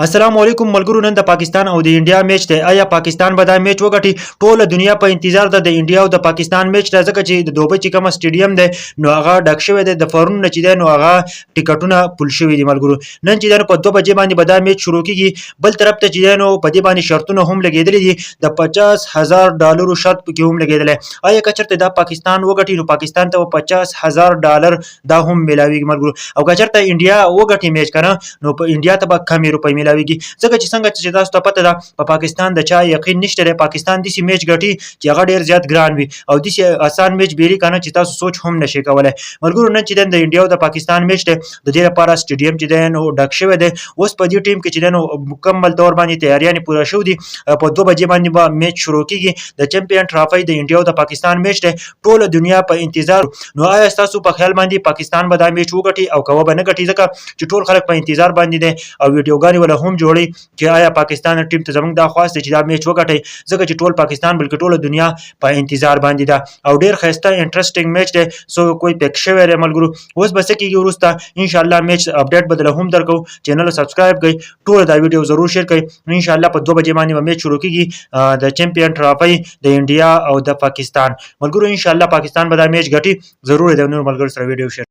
السلام علیکم ملګرو. نن د پاکستان او د انډیا میچ دی. آیا پاکستان به دا میچ وګټي؟ ټوله دنیا په انتظار ده د انډیا او د پاکستان میچ ته، ځکه چې د دوبۍ چې کوم سټیډیم دی نو هغه ډک شوی دی د پرون نه چې دی نو هغه ټیکټونه پول شوي دي ملګرو. نن چې دی په 2 بجې باندې به دا میچ شروع کیږي. بل طرف ته چې دی نو په دې باندې شرطونه هم لګیدلي دي د $50,000 شرط پکې هم لګیدلی. آیا که چېرته دا پاکستان وګټي نو پاکستان ته $50,000 دا هم میلاویږي ملګرو. او که چېرته انډیا وګټي میچ کنه نو په انډیا ته به کمې روپۍ میلاویږي، ځکه چې څنګه چې تاسو ته پته ده په پاکستان د چا یقین نشته دی. پاکستان داسې میچ ګټي چې هغه ډېر زیات ګران وي او داسې اسان میچ بیري کنه چې تاسو سوچ هم نشئ کولی ملګرو. نن چې د انډیا او د پاکستان میچ دی د دې لپاره سټیډیم چې دی نو ډک شوی دی. اوس په دې ټیم کې چې دی نو مکمل طور باندې تیاریانې پوره شوي دي. په 2 بجې باندې به میچ شروع کیږي. د چمپیون ټرافي د انډیا او د پاکستان میچ دی. ټوله دنیا په انتظار. نو آیا تاسو په خیال باندې پاکستان به دا میچ وګټي او که به نه ګټي؟ ځکه چې ټول خلک په انتظار باندې دي او ویډیوګانې ولا هم جوړي چې آیا پاکستان ټیم ته زموږ دا خواست چې دا میچ وګټي، ځکه چې ټول پاکستان بلکې ټوله دنیا په انتظار باندې ده او ډیر ښایسته انټرېسټینګ میچ دی. سو کوئی پک شوی دی ملګرو. اوس به څه کیږي وروسته ان شاء الله میچ اپډیټ بدله هم درکو. چینل سبسکرایب کړئ، ټول دا ویډیو ضرور شیر کړئ. ان شاء الله په 2 بجې باندې میچ شروع کیږي د چمپیون ټرافي د انډیا او د پاکستان ملګرو. ان شاء الله پاکستان به دا میچ ګټي ضرور دی. نور ملګرو سره ویډیو شیر